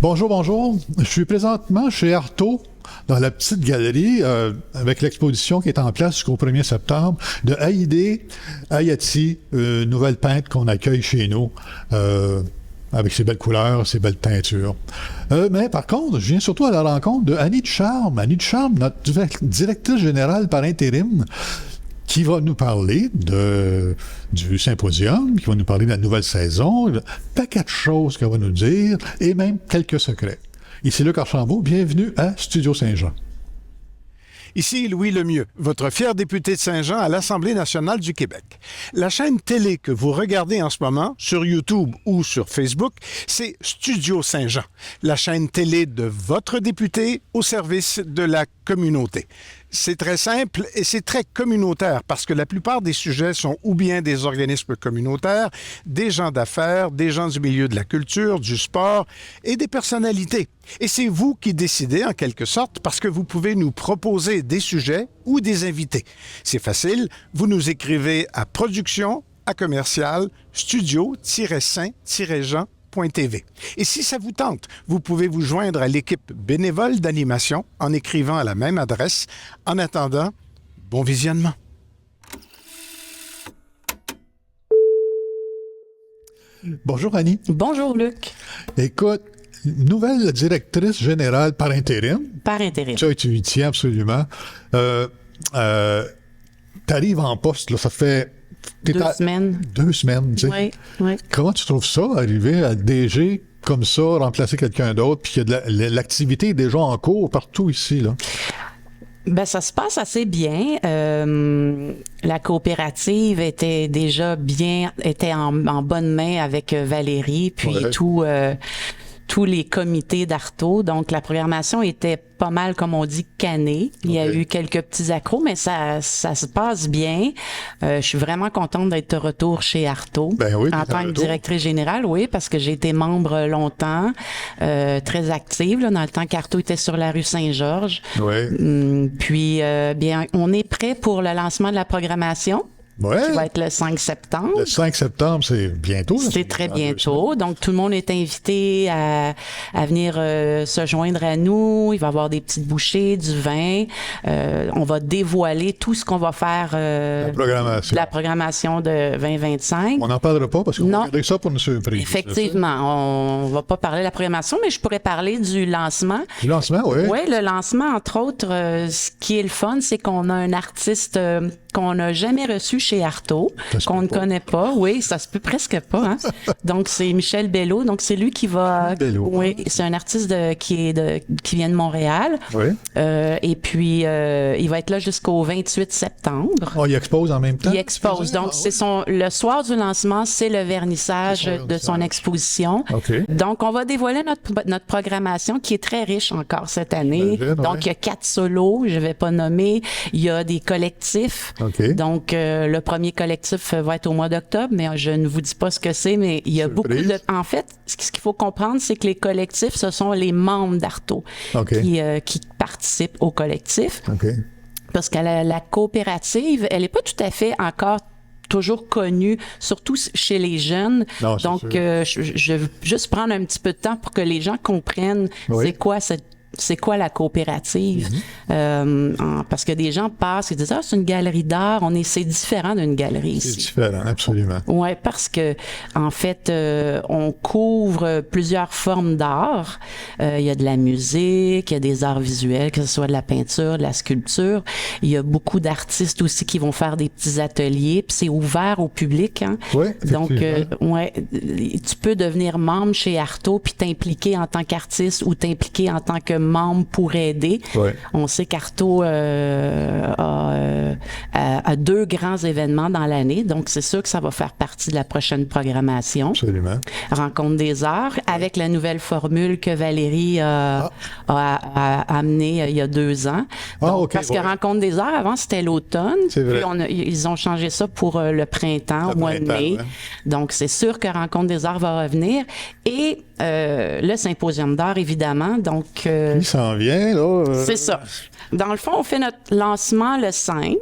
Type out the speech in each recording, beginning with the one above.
Bonjour, bonjour. Je suis présentement chez Artaud, dans la petite galerie, avec l'exposition qui est en place jusqu'au 1er septembre, de Haïdé Hayati, nouvelle peintre qu'on accueille chez nous, avec ses belles couleurs, ses belles teintures. Mais par contre, je viens surtout à la rencontre de Annie Ducharme. Annie Ducharme, notre directrice générale par intérim, qui va nous parler du symposium, qui va nous parler de la nouvelle saison, un paquet de choses qu'elle va nous dire, et même quelques secrets. Ici Luc Archambault, bienvenue à Studio Saint-Jean. Ici Louis Lemieux, votre fier député de Saint-Jean à l'Assemblée nationale du Québec. La chaîne télé que vous regardez en ce moment, sur YouTube ou sur Facebook, c'est Studio Saint-Jean, la chaîne télé de votre député au service de la communauté. C'est très simple et c'est très communautaire parce que la plupart des sujets sont ou bien des organismes communautaires, des gens d'affaires, des gens du milieu de la culture, du sport et des personnalités. Et c'est vous qui décidez en quelque sorte parce que vous pouvez nous proposer des sujets ou des invités. C'est facile, vous nous écrivez à production@studio-saint-jean.tv. Et si ça vous tente, vous pouvez vous joindre à l'équipe bénévole d'animation en écrivant à la même adresse. En attendant, bon visionnement. Bonjour Annie. Bonjour Luc. Écoute, nouvelle directrice générale par intérim. Par intérim. Tu y tiens absolument. T'arrives en poste, là, ça fait... 2 semaines. 2 semaines, tu sais. Oui, oui. Comment tu trouves ça, arriver à DG comme ça, remplacer quelqu'un d'autre, puis que l'activité est déjà en cours partout ici, là? Ben, ça se passe assez bien. La coopérative était en bonne main avec Valérie, puis ouais. tous les comités d'Artaud. Donc, la programmation était pas mal, comme on dit, canée. Il y a eu quelques petits accros, mais ça se passe bien. Je suis vraiment contente d'être de retour chez Artaud. Ben oui, en tant que directrice générale, oui, parce que j'ai été membre longtemps, très active, là, dans le temps qu'Artaud était sur la rue Saint-Georges. Oui. Puis, bien, on est prêt pour le lancement de la programmation. Ouais. Qui va être le 5 septembre. Le 5 septembre, c'est bientôt. Là, c'est très bientôt. Donc, tout le monde est invité à venir se joindre à nous. Il va y avoir des petites bouchées, du vin. On va dévoiler tout ce qu'on va faire la programmation de 2025. On n'en parlera pas parce qu'on va garder ça pour une surprise. Effectivement. On va pas parler de la programmation, mais je pourrais parler du lancement. Du lancement, oui. Oui, le lancement, entre autres, ce qui est le fun, c'est qu'on a un artiste qu'on n'a jamais reçu chez Artaud, qu'on ne connaît pas. Oui, ça se peut presque pas. Hein? Donc, c'est Michel Bello. Donc, c'est lui qui va... Oui, c'est un artiste qui vient de Montréal. Oui. Et puis, il va être là jusqu'au 28 septembre. Oh, il expose en même temps? Il expose. Donc, c'est le soir du lancement, c'est le vernissage de son exposition. Okay. Donc, on va dévoiler notre programmation qui est très riche encore cette année. Donc, il y a 4 solos, je vais pas nommer. Il y a des collectifs. Okay. Donc, le premier collectif va être au mois d'octobre, mais je ne vous dis pas ce que c'est, mais il y a beaucoup de... En fait, ce qu'il faut comprendre, c'est que les collectifs, ce sont les membres d'Artaud qui participent au collectif. Okay. Parce que la coopérative, elle n'est pas tout à fait encore toujours connue, surtout chez les jeunes. Non, donc, je veux juste prendre un petit peu de temps pour que les gens comprennent c'est quoi la coopérative. Parce que des gens passent et disent « Ah, c'est une galerie d'art. » C'est différent d'une galerie ici. C'est différent, absolument. Oui, parce que en fait, on couvre plusieurs formes d'art. Il y a de la musique, il y a des arts visuels, que ce soit de la peinture, de la sculpture. Il y a beaucoup d'artistes aussi qui vont faire des petits ateliers, puis c'est ouvert au public. Hein? Oui, donc, tu peux devenir membre chez Artaud puis t'impliquer en tant qu'artiste ou t'impliquer en tant que membre pour aider. Ouais. On sait qu'Artaud a 2 grands événements dans l'année, donc c'est sûr que ça va faire partie de la prochaine programmation. Absolument. Rencontre des arts, avec la nouvelle formule que Valérie a amenée il y a 2 ans. Donc, parce que Rencontre des arts, avant, c'était l'automne. C'est vrai. Puis ils ont changé ça pour le printemps, au mois de mai. Ouais. Donc, c'est sûr que Rencontre des arts va revenir. Et le symposium d'art, évidemment. Donc, il s'en vient, là. C'est ça. Dans le fond, on fait notre lancement le 5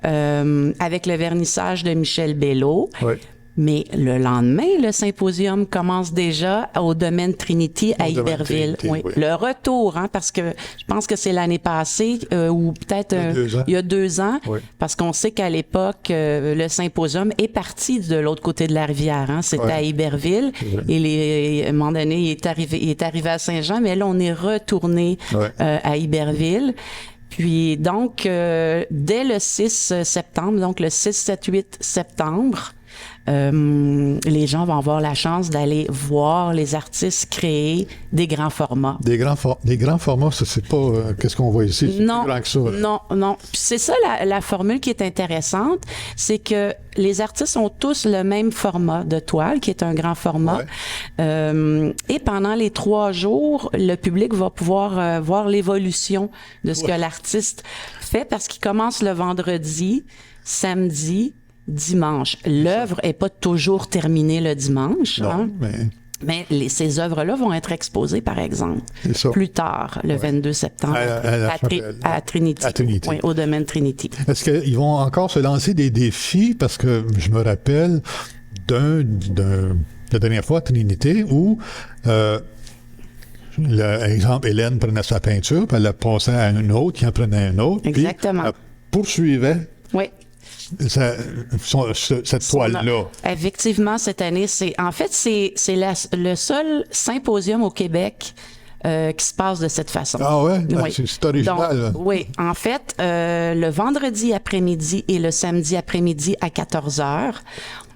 avec le vernissage de Michel Bello. Ouais. Mais le lendemain, le symposium commence déjà au domaine Trinity à domaine Iberville. Trinity, Oui. oui. Le retour, parce que je pense que c'est l'année passée ou peut-être il y a 2 ans, Oui. parce qu'on sait qu'à l'époque, le symposium est parti de l'autre côté de la rivière. C'était Ouais. à Iberville. Et à un moment donné, il est arrivé à Saint-Jean, mais là, on est retourné Ouais. à Iberville. Puis donc, dès le 6 septembre, donc le 6, 7, 8 septembre, les gens vont avoir la chance d'aller voir les artistes créer des grands formats. Des grands formats, ça, c'est pas qu'est-ce qu'on voit ici, c'est Non, plus grand que ça. Là. non. Puis c'est ça la formule qui est intéressante, c'est que les artistes ont tous le même format de toile, qui est un grand format. Ouais. Et pendant les 3 jours, le public va pouvoir voir l'évolution de ce que l'artiste fait, parce qu'il commence le vendredi, samedi, dimanche. L'œuvre est pas toujours terminée le dimanche. Non, hein. mais Mais ces œuvres-là vont être exposées, par exemple, C'est ça. plus tard, le 22 septembre, à Trinity. à Trinity. Oui, au domaine Trinity. est-ce qu'ils vont encore se lancer des défis? Parce que je me rappelle la dernière fois à Trinité où, exemple, Hélène prenait sa peinture, puis elle la passait à une autre, qui en prenait un autre. Exactement. Puis elle poursuivait Oui. cette toile-là. Effectivement, cette année, c'est le seul symposium au Québec qui se passe de cette façon. Ah ouais? Oui. C'est original. là. Donc, oui, en fait, le vendredi après-midi et le samedi après-midi à 14h,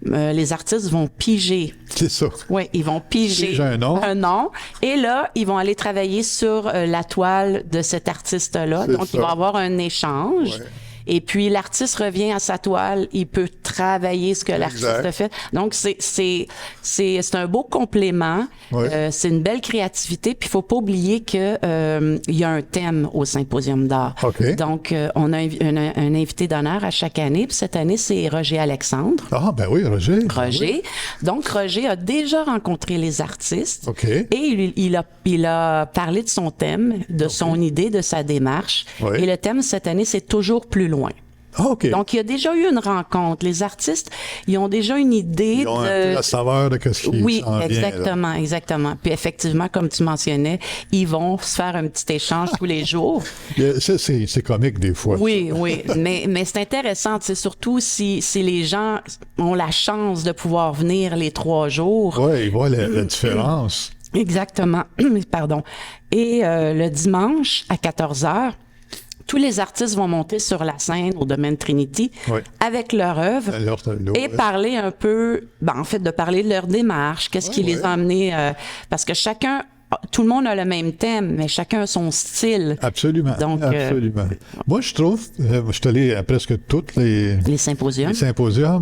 les artistes vont piger. C'est ça. Oui, ils vont piger Piger un nom. Et là, ils vont aller travailler sur la toile de cet artiste-là. C'est Donc, ça. il va y avoir un échange. Ouais. Et puis, l'artiste revient à sa toile, il peut travailler ce que l'artiste Exact. a fait. Donc, c'est un beau complément. Ouais. C'est une belle créativité. Puis, il faut pas oublier que il y a un thème au Symposium d'art. OK. Donc, on a un invité d'honneur à chaque année. Puis, cette année, c'est Roger Alexandre. Ah, ben oui, Roger. Roger. Donc, Roger a déjà rencontré les artistes. OK. Et il a parlé de son thème, de son idée, de sa démarche. Oui. Et le thème cette année, c'est toujours plus loin. Ah, OK. Donc, il y a déjà eu une rencontre. Les artistes, ils ont déjà une idée Ils ont un peu la saveur de ce qui Oui, s'en vient. exactement, exactement. Puis effectivement, comme tu mentionnais, ils vont se faire un petit échange tous les jours. Ça, c'est comique des fois. Oui, mais c'est intéressant, c'est surtout si les gens ont la chance de pouvoir venir les 3 jours. Oui, ils voient la différence. Exactement, pardon. Et le dimanche à 14h, tous les artistes vont monter sur la scène au domaine Trinity Oui. avec leur œuvre et parler un peu, en fait, de parler de leur démarche, qu'est-ce qui les a amenés, parce que tout le monde a le même thème, mais chacun a son style. Absolument. Donc, absolument. Moi, je trouve, je suis allé à presque toutes les symposiums.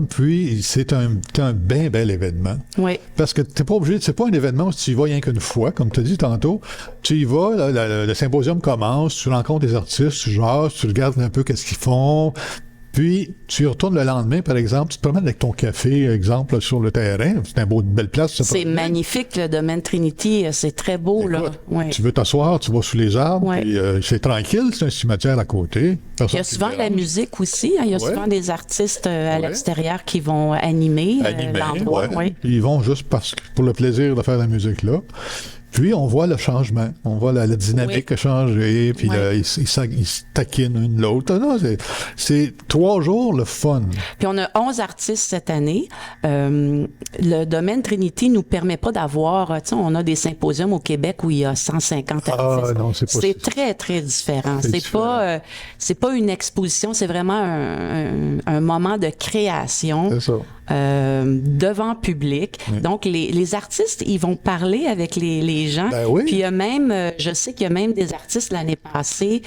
Puis c'est un bien bel événement. Oui. Parce que t'es pas obligé, c'est pas un événement où tu y vas rien qu'une fois, comme tu as dit tantôt. Tu y vas, là, le symposium commence, tu rencontres des artistes, tu jases, tu regardes un peu qu'est-ce qu'ils font. Puis, tu y retournes le lendemain, par exemple, tu te promènes avec ton café, exemple, sur le terrain. C'est une belle place. C'est magnifique, le domaine Trinity. C'est très beau, Écoute, là. Ouais. Tu veux t'asseoir, tu vas sous les arbres, Ouais. puis c'est tranquille, c'est un cimetière à côté. Il y a souvent la musique aussi. Il y a souvent des artistes à Ouais. l'extérieur qui vont animer l'endroit. ouais. Oui. Ils vont juste pour le plaisir de faire la musique là. Puis, on voit le changement. On voit la dynamique changer. Puis, là, ils se taquinent une l'autre. Non, c'est 3 jours le fun. Puis on a 11 artistes cette année. Le domaine Trinity nous permet pas d'avoir, tu sais, on a des symposiums au Québec où il y a 150 artistes. Ah, non, c'est pas C'est très, très différent. C'est C'est pas une exposition, c'est vraiment un moment de création. C'est ça. Devant public. Donc, les artistes, ils vont parler avec les gens. Ben oui. Puis il y a même, je sais qu'il y a même des artistes l'année passée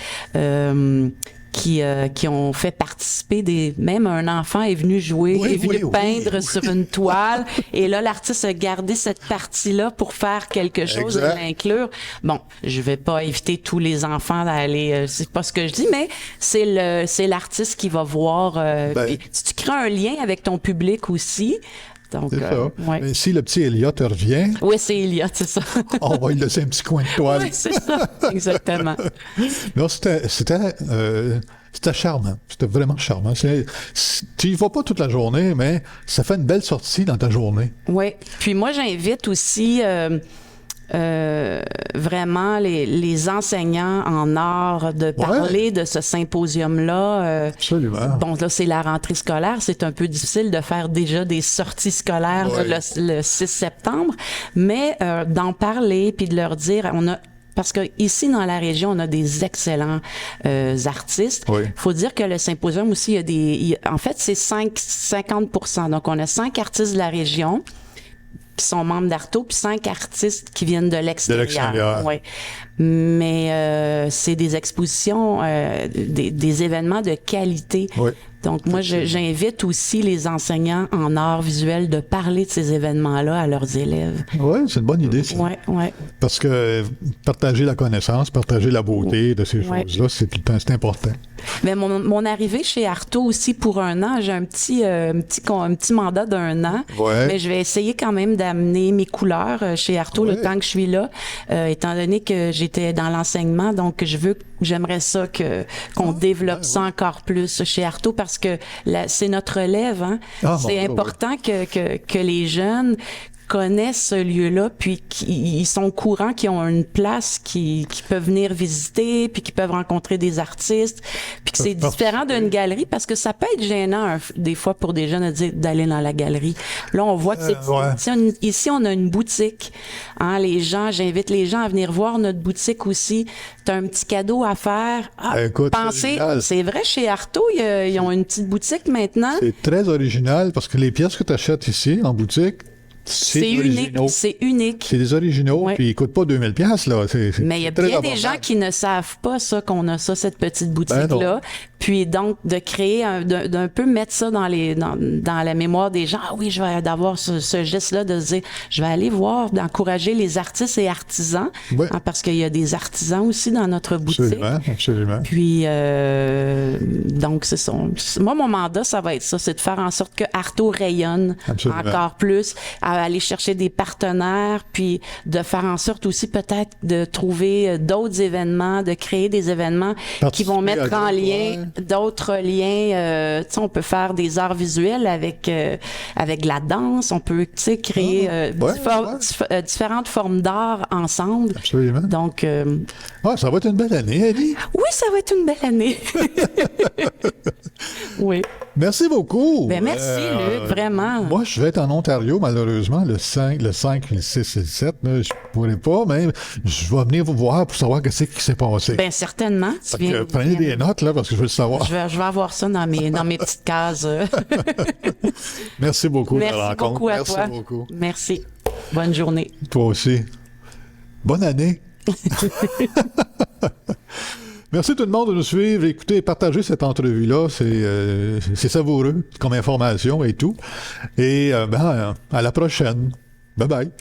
qui ont fait participer même un enfant est venu jouer, est venu peindre sur une toile. Et là, l'artiste a gardé cette partie-là pour faire quelque chose et l'inclure. Bon, je vais pas éviter tous les enfants d'aller, c'est pas ce que je dis, mais c'est l'artiste qui va voir. Puis, si tu crées un lien avec ton public aussi. Donc, C'est ça. ouais. Mais si le petit Elliot revient, Oui, c'est Elliot, c'est ça. on va lui laisser un petit coin de toile. Oui, c'est ça, exactement. Non, c'était C'était charmant. C'était vraiment charmant. Tu y vas pas toute la journée, mais ça fait une belle sortie dans ta journée. Oui. Puis moi, j'invite aussi vraiment les enseignants en art de parler de ce symposium-là. Absolument. Bon, là, c'est la rentrée scolaire. C'est un peu difficile de faire déjà des sorties scolaires le 6 septembre, mais d'en parler puis de leur dire, parce que ici dans la région, on a des excellents artistes. Oui. Faut dire que le symposium aussi, en fait, c'est 50%. Donc, on a 5 artistes de la région qui sont membres d'Arto, puis 5 artistes qui viennent de l'extérieur. De l'extérieur. Oui. Mais c'est des expositions, des événements de qualité. Oui. Donc, moi, j'invite aussi les enseignants en arts visuels de parler de ces événements-là à leurs élèves. Oui, c'est une bonne idée, ça. Oui, oui. Parce que partager la connaissance, partager la beauté de ces choses-là, c'est important. Mais mon arrivée chez Arto aussi pour 1 an, j'ai un petit mandat d'1 an. Ouais. Mais je vais essayer quand même d'amener mes couleurs chez Arto le temps que je suis là, étant donné que j'étais dans l'enseignement. Donc, j'aimerais ça qu'on développe ça encore plus chez Arto parce que c'est notre relève. Hein? C'est important que les jeunes connaissent ce lieu-là, puis ils sont au courant qu'ils ont une place qui peuvent venir visiter, puis qu'ils peuvent rencontrer des artistes, puis que c'est différent d'une galerie, parce que ça peut être gênant des fois pour des jeunes d'aller dans la galerie. Là, on voit que ici, on a une boutique. Hein, j'invite les gens à venir voir notre boutique aussi. T'as un petit cadeau à faire. Écoute, c'est vrai, chez Arto, ils ont une petite boutique maintenant. C'est très original, parce que les pièces que tu achètes ici, en boutique, c'est unique. C'est unique. C'est des originaux, puis ils coûtent pas 2000 $, là. Mais il y a bien des gens qui ne savent pas ça, qu'on a cette petite boutique-là. Puis donc, de créer, d'un peu mettre ça dans la mémoire des gens. Ah oui, je vais avoir ce geste-là de se dire, je vais aller voir, d'encourager les artistes et artisans, parce qu'il y a des artisans aussi dans notre boutique. Absolument. Puis, donc, c'est ça. Moi, mon mandat, ça va être ça, c'est de faire en sorte que Arto rayonne encore plus, à aller chercher des partenaires, puis de faire en sorte aussi peut-être de trouver d'autres événements, de créer des événements qui vont mettre en lien d'autres liens. Tu sais, on peut faire des arts visuels avec la danse, on peut, tu sais, créer différentes formes d'art ensemble. Absolument. Donc, ça va être une belle année, Annie. Oui, ça va être une belle année. Oui. Merci beaucoup. Ben merci, Luc, vraiment. Moi, je vais être en Ontario, malheureusement, le 5, le 6 et le 7. Là, je pourrais pas, mais je vais venir vous voir pour savoir ce qui s'est passé. Bien, certainement. Prenez des notes, là, parce que je veux le savoir. Je vais avoir ça dans mes petites cases. Merci beaucoup de la rencontre. Merci beaucoup à toi. Merci beaucoup. Merci. Bonne journée. Toi aussi. Bonne année. Merci tout le monde de nous suivre, écouter et partager cette entrevue-là. C'est savoureux comme information et tout. Et à la prochaine. Bye bye.